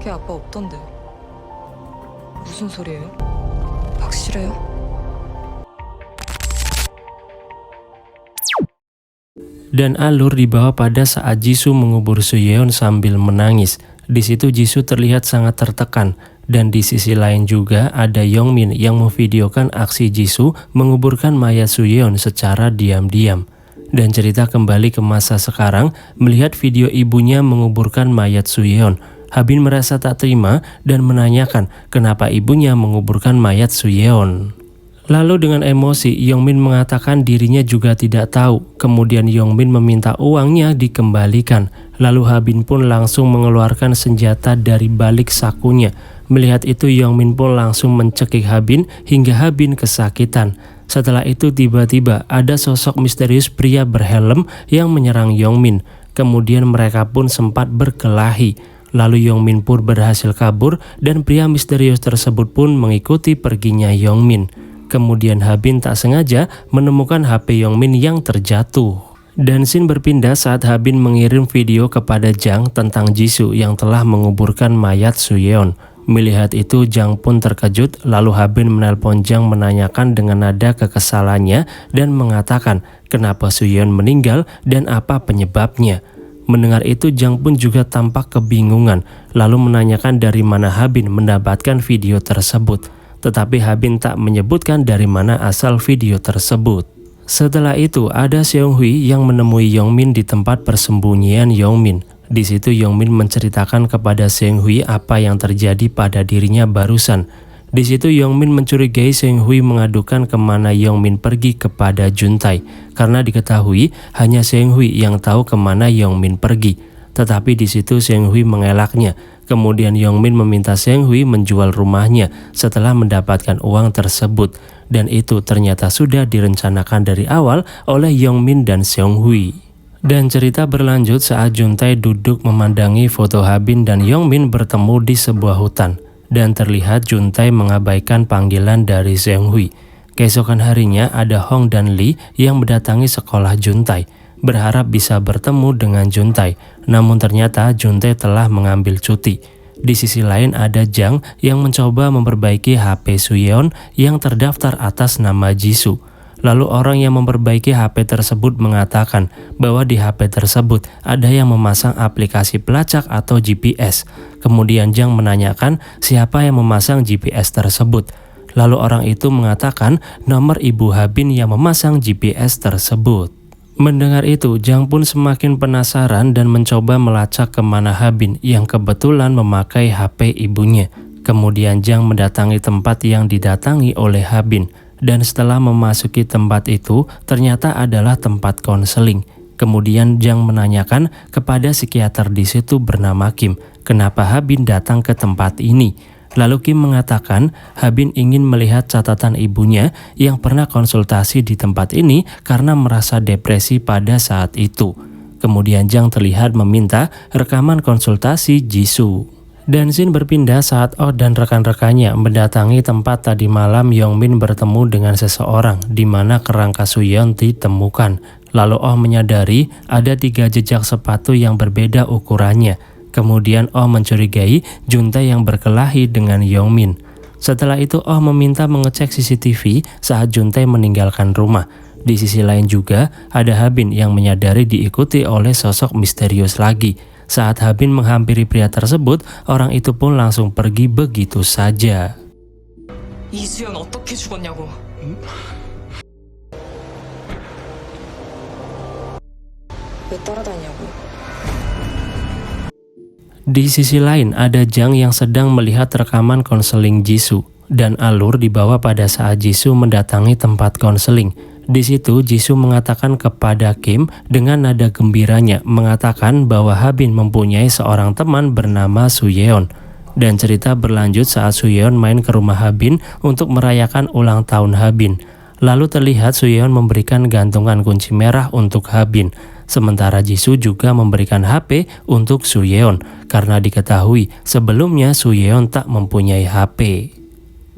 걔 아빠 없던데. 무슨 소리예요? 확실해요? Dan alur dibawa pada saat Jisoo mengubur Sooyeon sambil menangis. Di situ Jisoo terlihat sangat tertekan. Dan di sisi lain juga ada Youngmin yang memvideokan aksi Jisoo menguburkan mayat Sooyeon secara diam-diam. Dan cerita kembali ke masa sekarang, melihat video ibunya menguburkan mayat Sooyeon. Habin merasa tak terima dan menanyakan kenapa ibunya menguburkan mayat Sooyeon. Lalu dengan emosi, Youngmin mengatakan dirinya juga tidak tahu. Kemudian Youngmin meminta uangnya dikembalikan. Lalu Habin pun langsung mengeluarkan senjata dari balik sakunya. Melihat itu Youngmin pun langsung mencekik Habin hingga Habin kesakitan. Setelah itu tiba-tiba ada sosok misterius pria berhelm yang menyerang Youngmin. Kemudian mereka pun sempat berkelahi. Lalu Youngmin pun berhasil kabur dan pria misterius tersebut pun mengikuti perginya Youngmin. Kemudian Habin tak sengaja menemukan HP Youngmin yang terjatuh. Dan scene berpindah saat Habin mengirim video kepada Jang tentang Jisoo yang telah menguburkan mayat Sooyeon. Melihat itu Jang pun terkejut, lalu Habin menelpon Jang menanyakan dengan nada kekesalannya dan mengatakan kenapa Sooyeon meninggal dan apa penyebabnya. Mendengar itu Jang pun juga tampak kebingungan, lalu menanyakan dari mana Habin mendapatkan video tersebut. Tetapi Habin tak menyebutkan dari mana asal video tersebut. Setelah itu ada Seung-hui yang menemui Youngmin di tempat persembunyian Youngmin. Di situ Youngmin menceritakan kepada Seung-hui apa yang terjadi pada dirinya barusan. Di situ Youngmin mencurigai Seung-hui mengadukan kemana Youngmin pergi kepada Juntae. Karena diketahui hanya Seung-hui yang tahu kemana Youngmin pergi. Tetapi di situ Seung-hui mengelaknya. Kemudian Youngmin meminta Seung-hui menjual rumahnya setelah mendapatkan uang tersebut. Dan itu ternyata sudah direncanakan dari awal oleh Youngmin dan Seung-hui. Dan cerita berlanjut saat Juntae duduk memandangi foto Habin dan Youngmin bertemu di sebuah hutan. Dan terlihat Juntae mengabaikan panggilan dari Seung-hui. Keesokan harinya ada Hong dan Lee yang mendatangi sekolah Juntae, berharap bisa bertemu dengan Juntae. Namun ternyata Juntae telah mengambil cuti. Di sisi lain ada Jang yang mencoba memperbaiki HP Sooyeon yang terdaftar atas nama Jisoo. Lalu orang yang memperbaiki HP tersebut mengatakan bahwa di HP tersebut ada yang memasang aplikasi pelacak atau GPS. Kemudian Jang menanyakan siapa yang memasang GPS tersebut. Lalu orang itu mengatakan nomor ibu Habin yang memasang GPS tersebut. Mendengar itu, Jang pun semakin penasaran dan mencoba melacak kemana Habin yang kebetulan memakai HP ibunya. Kemudian Jang mendatangi tempat yang didatangi oleh Habin. Dan setelah memasuki tempat itu, ternyata adalah tempat konseling. Kemudian Jang menanyakan kepada psikiater di situ bernama Kim, kenapa Habin datang ke tempat ini. Lalu Kim mengatakan Habin ingin melihat catatan ibunya yang pernah konsultasi di tempat ini karena merasa depresi pada saat itu. Kemudian Jang terlihat meminta rekaman konsultasi Jisoo. Dan scene berpindah saat Oh dan rekan-rekannya mendatangi tempat tadi malam Youngmin bertemu dengan seseorang di mana kerangka Sooyeon ditemukan. Lalu Oh menyadari ada 3 jejak sepatu yang berbeda ukurannya. Kemudian Oh mencurigai Juntae yang berkelahi dengan Youngmin. Setelah itu Oh meminta mengecek CCTV saat Juntae meninggalkan rumah. Di sisi lain juga ada Habin yang menyadari diikuti oleh sosok misterius lagi. Saat Habin menghampiri pria tersebut, orang itu pun langsung pergi begitu saja. 이수연 어떻게 죽었냐고. 왜 따라다니냐고. Di sisi lain ada Jang yang sedang melihat rekaman konseling Jisoo dan alur dibawa pada saat Jisoo mendatangi tempat konseling. Di situ Jisoo mengatakan kepada Kim dengan nada gembiranya mengatakan bahwa Habin mempunyai seorang teman bernama Sooyeon. Dan cerita berlanjut saat Sooyeon main ke rumah Habin untuk merayakan ulang tahun Habin. Lalu terlihat Sooyeon memberikan gantungan kunci merah untuk Habin. Sementara Jisoo juga memberikan HP untuk Sooyeon karena diketahui sebelumnya Sooyeon tak mempunyai HP.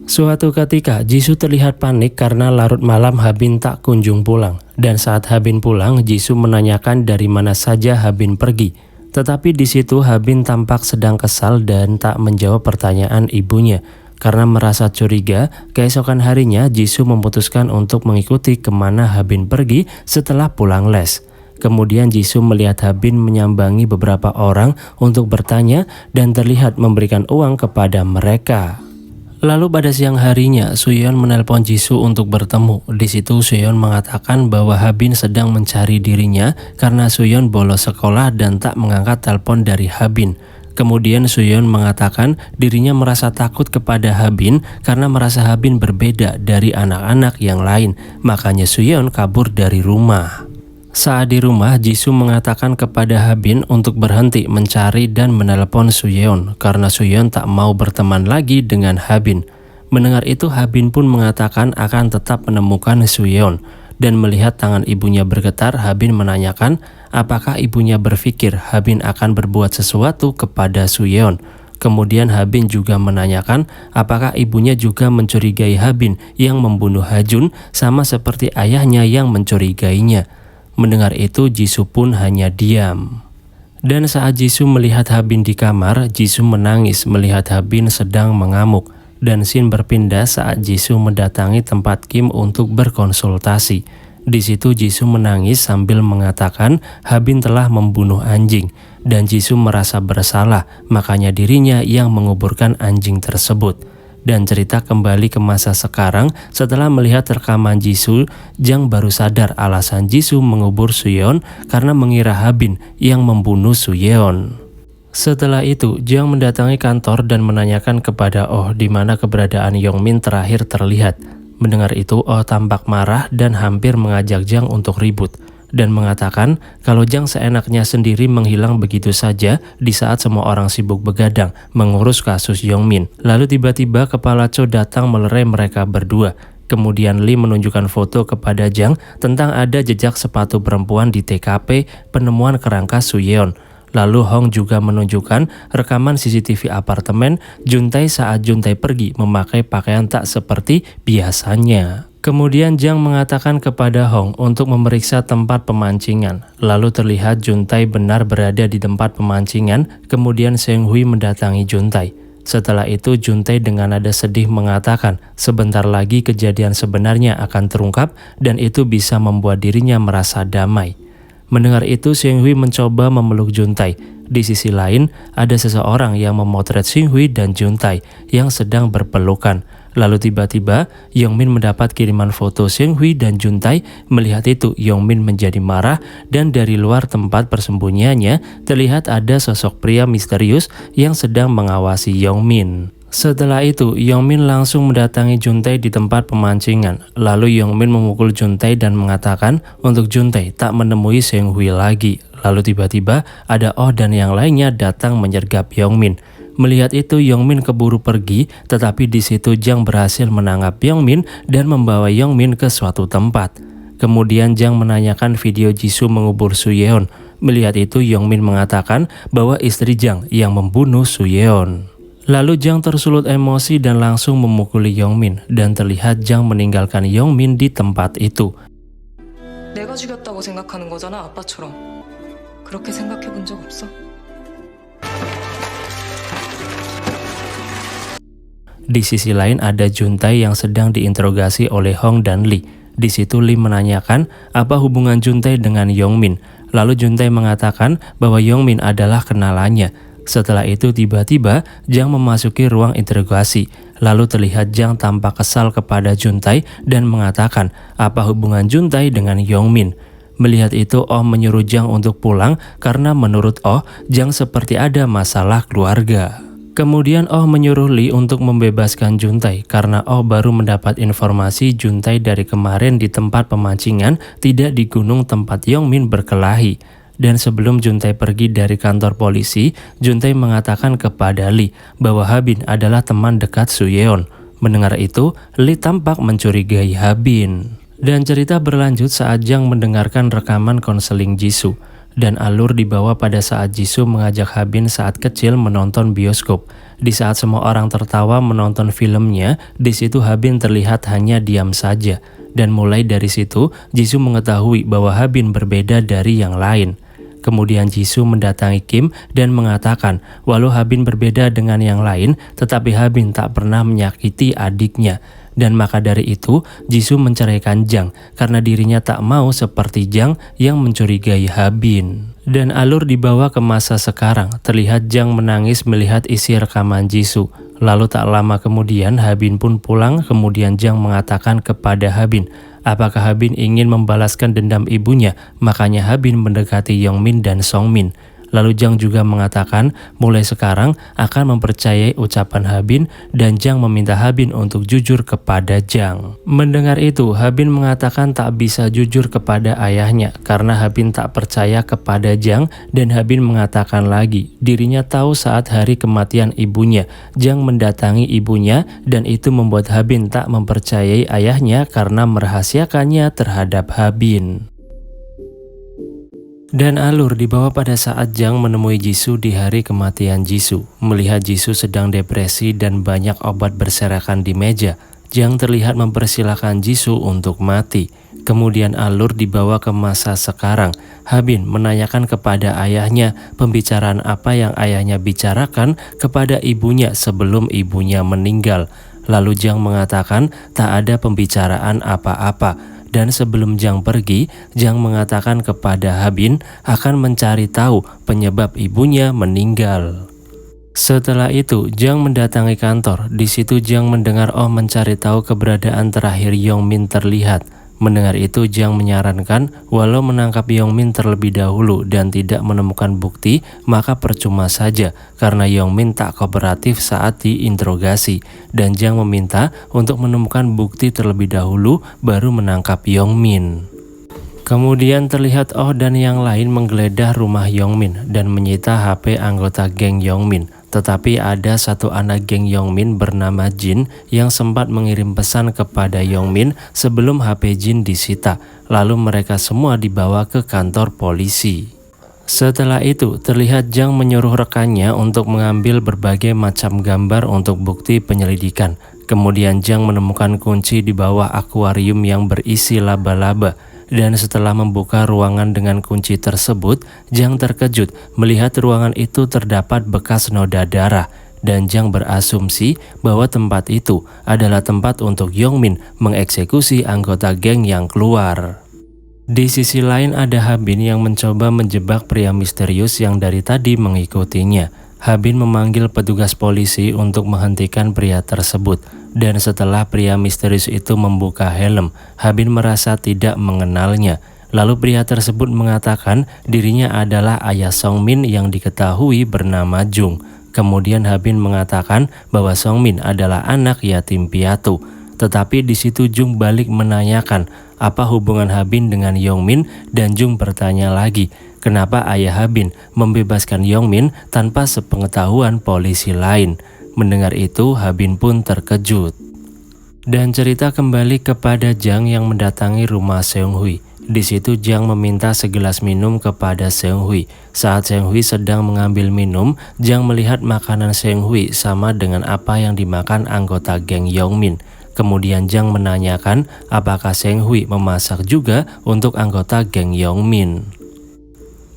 Suatu ketika Jisoo terlihat panik karena larut malam Habin tak kunjung pulang. Dan saat Habin pulang, Jisoo menanyakan dari mana saja Habin pergi. Tetapi di situ Habin tampak sedang kesal dan tak menjawab pertanyaan ibunya. Karena merasa curiga, keesokan harinya Jisoo memutuskan untuk mengikuti kemana Habin pergi setelah pulang les. Kemudian Jisoo melihat Habin menyambangi beberapa orang untuk bertanya dan terlihat memberikan uang kepada mereka. Lalu pada siang harinya, Suyeon menelpon Jisoo untuk bertemu. Di situ Suyeon mengatakan bahwa Habin sedang mencari dirinya karena Suyeon bolos sekolah dan tak mengangkat telepon dari Habin. Kemudian Suyeon mengatakan dirinya merasa takut kepada Habin karena merasa Habin berbeda dari anak-anak yang lain. Makanya Suyeon kabur dari rumah. Saat di rumah, Jisoo mengatakan kepada Habin untuk berhenti mencari dan menelepon Suyeon karena Suyeon tak mau berteman lagi dengan Habin. Mendengar itu, Habin pun mengatakan akan tetap menemukan Suyeon. Dan melihat tangan ibunya bergetar, Habin menanyakan apakah ibunya berpikir Habin akan berbuat sesuatu kepada Suyeon. Kemudian Habin juga menanyakan apakah ibunya juga mencurigai Habin yang membunuh Hajun sama seperti ayahnya yang mencurigainya. Mendengar itu, Jisoo pun hanya diam. Dan saat Jisoo melihat Habin di kamar, Jisoo menangis melihat Habin sedang mengamuk. Dan scene berpindah saat Jisoo mendatangi tempat Kim untuk berkonsultasi. Di situ Jisoo menangis sambil mengatakan Habin telah membunuh anjing. Dan Jisoo merasa bersalah, makanya dirinya yang menguburkan anjing tersebut. Dan cerita kembali ke masa sekarang setelah melihat rekaman Jisoo, Jang baru sadar alasan Jisoo mengubur Suyeon karena mengira Habin yang membunuh Suyeon. Setelah itu, Jang mendatangi kantor dan menanyakan kepada Oh di mana keberadaan Yongmin terakhir terlihat. Mendengar itu, Oh tampak marah dan hampir mengajak Jang untuk ribut. Dan mengatakan kalau Jang seenaknya sendiri menghilang begitu saja di saat semua orang sibuk begadang mengurus kasus Yongmin. Lalu tiba-tiba kepala Cho datang melerai mereka berdua. Kemudian Lee menunjukkan foto kepada Jang tentang ada jejak sepatu perempuan di TKP penemuan kerangka Suyeon. Lalu Hong juga menunjukkan rekaman CCTV apartemen Juntae saat Juntae pergi memakai pakaian tak seperti biasanya. Kemudian Jang mengatakan kepada Hong untuk memeriksa tempat pemancingan. Lalu terlihat Juntae benar berada di tempat pemancingan, kemudian Seng Hui mendatangi Juntae. Setelah itu Juntae dengan nada sedih mengatakan sebentar lagi kejadian sebenarnya akan terungkap dan itu bisa membuat dirinya merasa damai. Mendengar itu Seng Hui mencoba memeluk Juntae. Di sisi lain ada seseorang yang memotret Seng Hui dan Juntae yang sedang berpelukan. Lalu tiba-tiba Yongmin mendapat kiriman foto Seng Hui dan Juntae. Melihat itu Yongmin menjadi marah dan dari luar tempat persembunyiannya terlihat ada sosok pria misterius yang sedang mengawasi Yongmin. Setelah itu Yongmin langsung mendatangi Juntae di tempat pemancingan. Lalu Yongmin memukul Juntae dan mengatakan untuk Juntae tak menemui Seng Hui lagi. Lalu tiba-tiba ada Oh dan yang lainnya datang menyergap Yongmin. Melihat itu Yongmin keburu pergi, tetapi di situ Jang berhasil menangkap Yongmin dan membawa Yongmin ke suatu tempat. Kemudian Jang menanyakan video Jisoo mengubur Suyeon. Melihat itu Yongmin mengatakan bahwa istri Jang yang membunuh Suyeon. Lalu Jang tersulut emosi dan langsung memukuli Yongmin dan terlihat Jang meninggalkan Yongmin di tempat itu. 내가 죽였다고 생각하는 거잖아, 아빠처럼. 그렇게 생각해 본 적 없어? Di sisi lain ada Juntae yang sedang diinterogasi oleh Hong dan Lee. Di situ Lee menanyakan apa hubungan Juntae dengan Yongmin. Lalu Juntae mengatakan bahwa Yongmin adalah kenalannya. Setelah itu tiba-tiba Jang memasuki ruang interogasi. Lalu terlihat Jang tampak kesal kepada Juntae dan mengatakan apa hubungan Juntae dengan Yongmin. Melihat itu Oh menyuruh Jang untuk pulang karena menurut Oh Jang seperti ada masalah keluarga. Kemudian Oh menyuruh Lee untuk membebaskan Juntae karena Oh baru mendapat informasi Juntae dari kemarin di tempat pemancingan tidak di gunung tempat Yongmin berkelahi. Dan sebelum Juntae pergi dari kantor polisi, Juntae mengatakan kepada Lee bahwa Habin adalah teman dekat Suyeon. Mendengar itu, Lee tampak mencurigai Habin. Dan cerita berlanjut saat Jang mendengarkan rekaman konseling Jisoo. Dan alur dibawa pada saat Jisoo mengajak Habin saat kecil menonton bioskop. Di saat semua orang tertawa menonton filmnya, di situ Habin terlihat hanya diam saja. Dan mulai dari situ, Jisoo mengetahui bahwa Habin berbeda dari yang lain. Kemudian Jisoo mendatangi Kim dan mengatakan walau Habin berbeda dengan yang lain, tetapi Habin tak pernah menyakiti adiknya. Dan maka dari itu Jisoo menceraikan Jang karena dirinya tak mau seperti Jang yang mencurigai Habin. Dan alur dibawa ke masa sekarang, terlihat Jang menangis melihat isi rekaman Jisoo. Lalu tak lama kemudian Habin pun pulang, kemudian Jang mengatakan kepada Habin, apakah Habin ingin membalaskan dendam ibunya, makanya Habin mendekati Yongmin dan Songmin. Lalu Jang juga mengatakan mulai sekarang akan mempercayai ucapan Habin dan Jang meminta Habin untuk jujur kepada Jang. Mendengar itu, Habin mengatakan tak bisa jujur kepada ayahnya karena Habin tak percaya kepada Jang, dan Habin mengatakan lagi dirinya tahu saat hari kematian ibunya Jang mendatangi ibunya, dan itu membuat Habin tak mempercayai ayahnya karena merahasiakannya terhadap Habin. Dan alur dibawa pada saat Jang menemui Jisoo di hari kematian Jisoo. Melihat Jisoo sedang depresi dan banyak obat berserakan di meja, Jang terlihat mempersilahkan Jisoo untuk mati. Kemudian alur dibawa ke masa sekarang. Habin menanyakan kepada ayahnya pembicaraan apa yang ayahnya bicarakan kepada ibunya sebelum ibunya meninggal. Lalu Jang mengatakan tak ada pembicaraan apa-apa. Dan sebelum Jang pergi, Jang mengatakan kepada Habin akan mencari tahu penyebab ibunya meninggal. Setelah itu, Jang mendatangi kantor. Di situ Jang mendengar mencari tahu keberadaan terakhir Yongmin terlihat. Mendengar itu, Jang menyarankan walau menangkap Yongmin terlebih dahulu dan tidak menemukan bukti, maka percuma saja karena Yongmin tak kooperatif saat diinterogasi. Dan Jang meminta untuk menemukan bukti terlebih dahulu baru menangkap Yongmin. Kemudian terlihat dan yang lain menggeledah rumah Yongmin dan menyita HP anggota geng Yongmin. Tetapi ada satu anak geng Yongmin bernama Jin yang sempat mengirim pesan kepada Yongmin sebelum HP Jin disita. Lalu mereka semua dibawa ke kantor polisi. Setelah itu terlihat Jang menyuruh rekannya untuk mengambil berbagai macam gambar untuk bukti penyelidikan. Kemudian Jang menemukan kunci di bawah akuarium yang berisi laba-laba. Dan setelah membuka ruangan dengan kunci tersebut, Jang terkejut melihat ruangan itu terdapat bekas noda darah. Dan Jang berasumsi bahwa tempat itu adalah tempat untuk Yongmin mengeksekusi anggota geng yang keluar. Di sisi lain ada Habin yang mencoba menjebak pria misterius yang dari tadi mengikutinya. Habin memanggil petugas polisi untuk menghentikan pria tersebut. Dan setelah pria misterius itu membuka helm, Habin merasa tidak mengenalnya. Lalu pria tersebut mengatakan dirinya adalah ayah Songmin yang diketahui bernama Jung. Kemudian Habin mengatakan bahwa Songmin adalah anak yatim piatu. Tetapi di situ Jung balik menanyakan apa hubungan Habin dengan Yongmin, dan Jung bertanya lagi, kenapa ayah Habin membebaskan Yongmin tanpa sepengetahuan polisi lain. Mendengar itu, Habin pun terkejut. Dan cerita kembali kepada Jang yang mendatangi rumah Seunghui. Di situ Jang meminta segelas minum kepada Seunghui. Saat Seunghui sedang mengambil minum, Jang melihat makanan Seunghui sama dengan apa yang dimakan anggota geng Yongmin. Kemudian Jang menanyakan apakah Seunghui memasak juga untuk anggota geng Yongmin.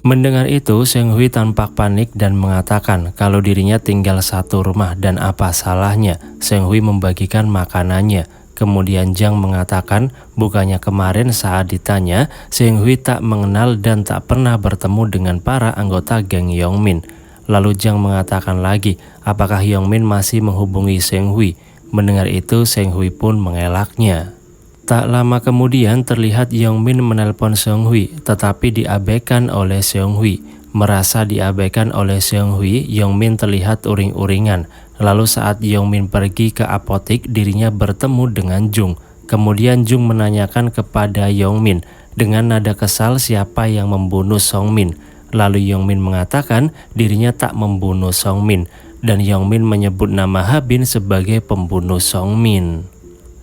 Mendengar itu, Seunghui tampak panik dan mengatakan kalau dirinya tinggal satu rumah dan apa salahnya Seunghui membagikan makanannya. Kemudian Jang mengatakan bukannya kemarin saat ditanya, Seunghui tak mengenal dan tak pernah bertemu dengan para anggota geng Yongmin. Lalu Jang mengatakan lagi, apakah Yongmin masih menghubungi Seunghui? Mendengar itu, Seunghui pun mengelaknya. Tak lama kemudian terlihat Yongmin menelpon Seunghui, tetapi diabaikan oleh Seunghui. Merasa diabaikan oleh Seunghui, Yongmin terlihat uring-uringan. Lalu saat Yongmin pergi ke apotik, dirinya bertemu dengan Jung. Kemudian Jung menanyakan kepada Yongmin dengan nada kesal siapa yang membunuh Songmin. Lalu Yongmin mengatakan dirinya tak membunuh Songmin, dan Yongmin menyebut nama Habin sebagai pembunuh Songmin.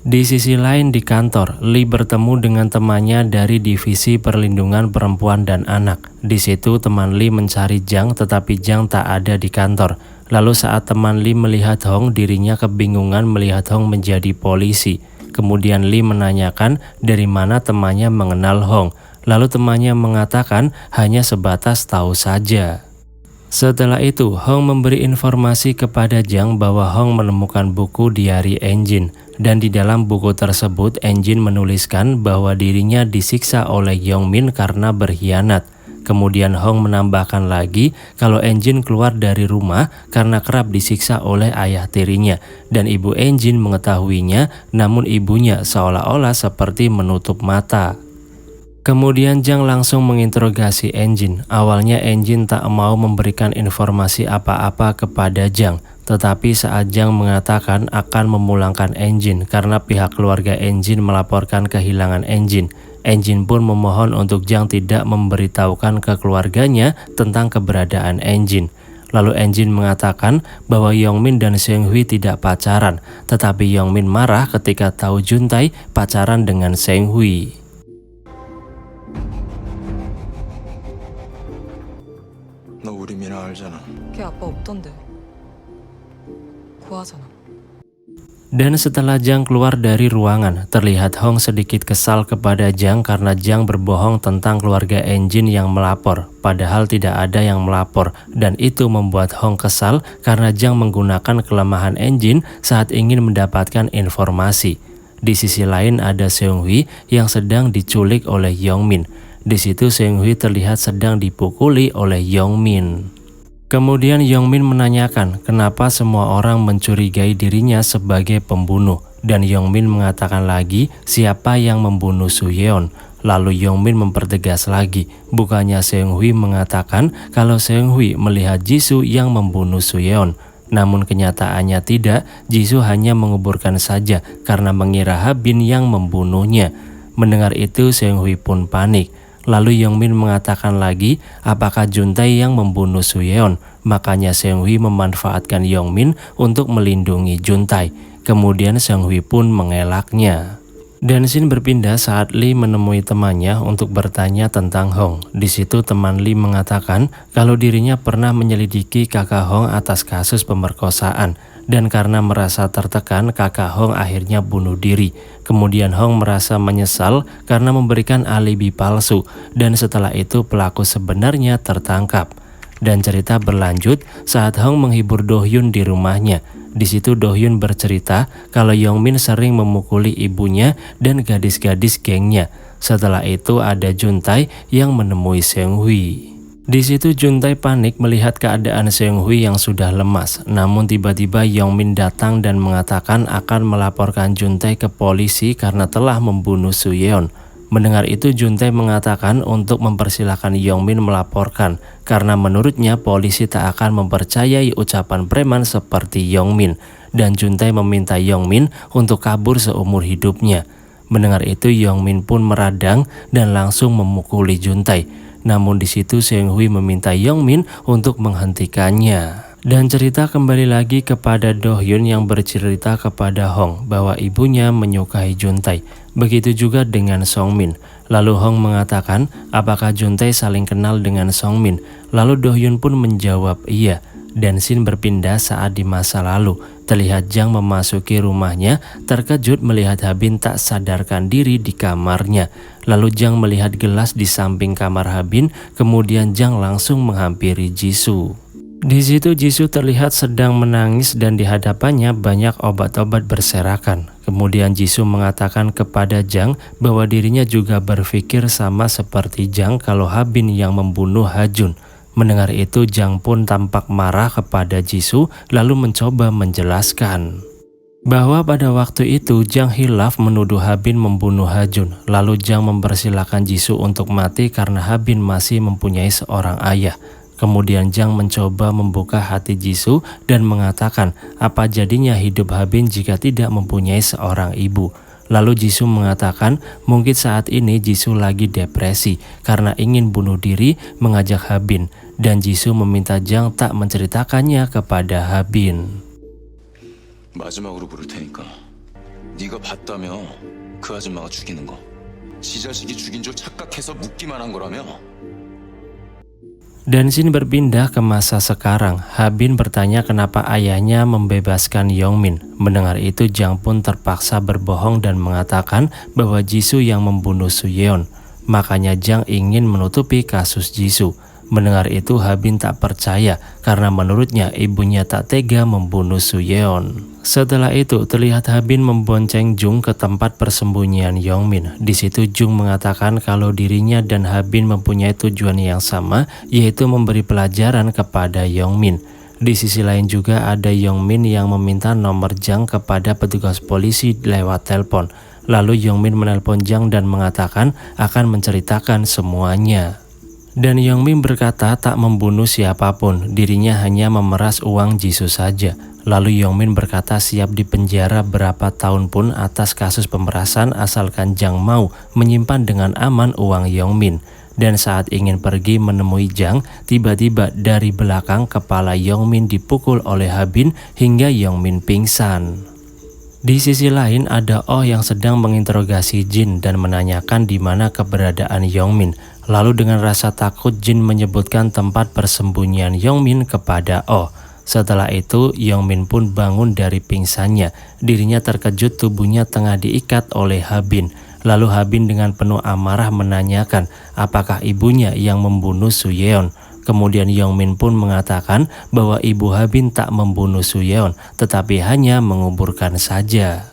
Di sisi lain di kantor, Lee bertemu dengan temannya dari Divisi Perlindungan Perempuan dan Anak. Di situ teman Lee mencari Jang, tetapi Jang tak ada di kantor. Lalu saat teman Lee melihat Hong, dirinya kebingungan melihat Hong menjadi polisi. Kemudian Lee menanyakan dari mana temannya mengenal Hong. Lalu temannya mengatakan hanya sebatas tahu saja. Setelah itu, Hong memberi informasi kepada Jiang bahwa Hong menemukan buku diari Engine, dan di dalam buku tersebut Engine menuliskan bahwa dirinya disiksa oleh Yongmin karena berkhianat. Kemudian Hong menambahkan lagi kalau Engine keluar dari rumah karena kerap disiksa oleh ayah tirinya, dan ibu Engine mengetahuinya, namun ibunya seolah-olah seperti menutup mata. Kemudian Jiang langsung menginterogasi Engine. Awalnya Engine tak mau memberikan informasi apa-apa kepada Jiang, tetapi saat Jiang mengatakan akan memulangkan Engine karena pihak keluarga Engine melaporkan kehilangan Engine, Engine pun memohon untuk Jiang tidak memberitahukan ke keluarganya tentang keberadaan Engine. Lalu Engine mengatakan bahwa Yongmin dan Seunghui tidak pacaran, tetapi Yongmin marah ketika tahu Juntae pacaran dengan Seunghui. 너 우리 미나 알잖아. 걔 아빠 없던데. 구하잖아. Dan setelah Jiang keluar dari ruangan, terlihat Hong sedikit kesal kepada Jiang karena Jiang berbohong tentang keluarga Engine yang melapor, padahal tidak ada yang melapor, dan itu membuat Hong kesal karena Jiang menggunakan kelemahan Engine saat ingin mendapatkan informasi. Di sisi lain ada Seunghui yang sedang diculik oleh Yongmin. Di situ Seunghui terlihat sedang dipukuli oleh Yongmin. Kemudian Yongmin menanyakan kenapa semua orang mencurigai dirinya sebagai pembunuh, dan Yongmin mengatakan lagi siapa yang membunuh Su Yeon. Lalu Yongmin mempertegas lagi, bukannya Seunghui mengatakan kalau Seunghui melihat Jisoo yang membunuh Su Yeon. Namun kenyataannya tidak, Jisoo hanya menguburkan saja karena mengira Habin yang membunuhnya. Mendengar itu Seunghui pun panik. Lalu Yongmin mengatakan lagi apakah Juntae yang membunuh Su Yeon. Makanya Seunghui memanfaatkan Yongmin untuk melindungi Juntae. Kemudian Seunghui pun mengelaknya. Dan scene berpindah saat Lee menemui temannya untuk bertanya tentang Hong. Di situ teman Lee mengatakan kalau dirinya pernah menyelidiki kakak Hong atas kasus pemerkosaan. Dan karena merasa tertekan, kakak Hong akhirnya bunuh diri. Kemudian Hong merasa menyesal karena memberikan alibi palsu, dan setelah itu pelaku sebenarnya tertangkap. Dan cerita berlanjut saat Hong menghibur Do Hyun di rumahnya. Di situ Do Hyun bercerita kalau Yongmin sering memukuli ibunya dan gadis-gadis gengnya. Setelah itu ada Juntae yang menemui Seunghui. Di situ Juntae panik melihat keadaan Seunghui yang sudah lemas. Namun tiba-tiba Yongmin datang dan mengatakan akan melaporkan Juntae ke polisi karena telah membunuh Su Yeon. Mendengar itu Juntae mengatakan untuk mempersilahkan Yongmin melaporkan karena menurutnya polisi tak akan mempercayai ucapan preman seperti Yongmin, dan Juntae meminta Yongmin untuk kabur seumur hidupnya. Mendengar itu Yongmin pun meradang dan langsung memukuli Juntae. Namun di situ Seunghui meminta Yongmin untuk menghentikannya. Dan cerita kembali lagi kepada Do Hyun yang bercerita kepada Hong bahwa ibunya menyukai Juntae. Begitu juga dengan Songmin. Lalu Hong mengatakan apakah Juntae saling kenal dengan Songmin. Lalu Do Hyun pun menjawab iya. Dan scene berpindah saat di masa lalu. Terlihat Jiang memasuki rumahnya, terkejut melihat Habin tak sadarkan diri di kamarnya. Lalu Jiang melihat gelas di samping kamar Habin, kemudian Jiang langsung menghampiri Jisoo. Di situ Jisoo terlihat sedang menangis dan di hadapannya banyak obat-obat berserakan. Kemudian Jisoo mengatakan kepada Jiang bahwa dirinya juga berpikir sama seperti Jiang kalau Habin yang membunuh Hajun. Mendengar itu Jiang pun tampak marah kepada Jisoo lalu mencoba menjelaskan bahwa pada waktu itu Jiang hilaf menuduh Habin membunuh Hajun. Lalu Jiang mempersilahkan Jisoo untuk mati karena Habin masih mempunyai seorang ayah. Kemudian Jiang mencoba membuka hati Jisoo dan mengatakan apa jadinya hidup Habin jika tidak mempunyai seorang ibu. Lalu Jisoo mengatakan mungkin saat ini Jisoo lagi depresi karena ingin bunuh diri mengajak Habin, dan Jisoo meminta Jiang tak menceritakannya kepada Habin. 마지막으로 부를 테니까 네가 봤다며 그 아줌마가 죽이는 거. 지 자식이 죽인 줄 착각해서 묻기만 한 거라며. Dan scene berpindah ke masa sekarang. Habin bertanya kenapa ayahnya membebaskan Yongmin. Mendengar itu Jiang pun terpaksa berbohong dan mengatakan bahwa Jisoo yang membunuh Su Yeon. Makanya Jang ingin menutupi kasus Jisoo. Mendengar itu Habin tak percaya karena menurutnya ibunya tak tega membunuh Suyeon. Setelah itu terlihat Habin membonceng Jung ke tempat persembunyian Yongmin. Di situ Jung mengatakan kalau dirinya dan Habin mempunyai tujuan yang sama, yaitu memberi pelajaran kepada Yongmin. Di sisi lain juga ada Yongmin yang meminta nomor Jang kepada petugas polisi lewat telepon. Lalu Yongmin menelpon Jang dan mengatakan akan menceritakan semuanya. Dan Yongmin berkata tak membunuh siapapun, dirinya hanya memeras uang Jisoo saja. Lalu Yongmin berkata siap dipenjara berapa tahun pun atas kasus pemerasan asalkan Jang mau menyimpan dengan aman uang Yongmin. Dan saat ingin pergi menemui Jang, tiba-tiba dari belakang kepala Yongmin dipukul oleh Habin hingga Yongmin pingsan. Di sisi lain ada Oh yang sedang menginterogasi Jin dan menanyakan di mana keberadaan Yongmin. Lalu dengan rasa takut Jin menyebutkan tempat persembunyian Yongmin kepada Oh. Setelah itu Yongmin pun bangun dari pingsannya. Dirinya terkejut tubuhnya tengah diikat oleh Habin. Lalu Habin dengan penuh amarah menanyakan apakah ibunya yang membunuh Suyeon. Kemudian Yongmin pun mengatakan bahwa ibu Habin tak membunuh Suyeon, tetapi hanya menguburkan saja.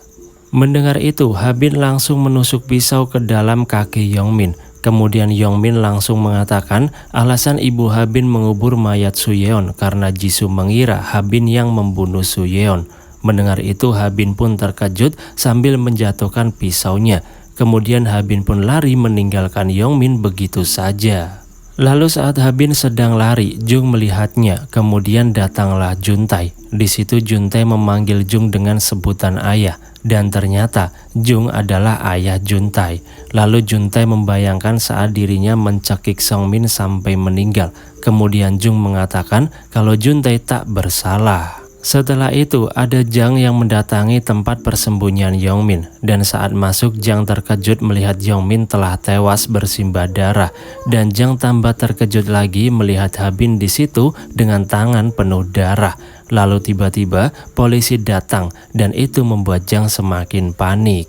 Mendengar itu, Habin langsung menusuk pisau ke dalam kaki Yongmin. Kemudian Yongmin langsung mengatakan alasan ibu Habin mengubur mayat Suyeon karena Jisoo mengira Habin yang membunuh Suyeon. Mendengar itu, Habin pun terkejut sambil menjatuhkan pisaunya. Kemudian Habin pun lari meninggalkan Yongmin begitu saja. Lalu saat Habin sedang lari, Jung melihatnya. Kemudian datanglah Juntae. Di situ Juntae memanggil Jung dengan sebutan ayah. Dan ternyata Jung adalah ayah Juntae. Lalu Juntae membayangkan saat dirinya mencekik Songmin sampai meninggal. Kemudian Jung mengatakan kalau Juntae tak bersalah. Setelah itu ada Jang yang mendatangi tempat persembunyian Yongmin. Dan saat masuk Jang terkejut melihat Yongmin telah tewas bersimbah darah. Dan Jang tambah terkejut lagi melihat Habin di situ dengan tangan penuh darah. Lalu tiba-tiba polisi datang dan itu membuat Jang semakin panik.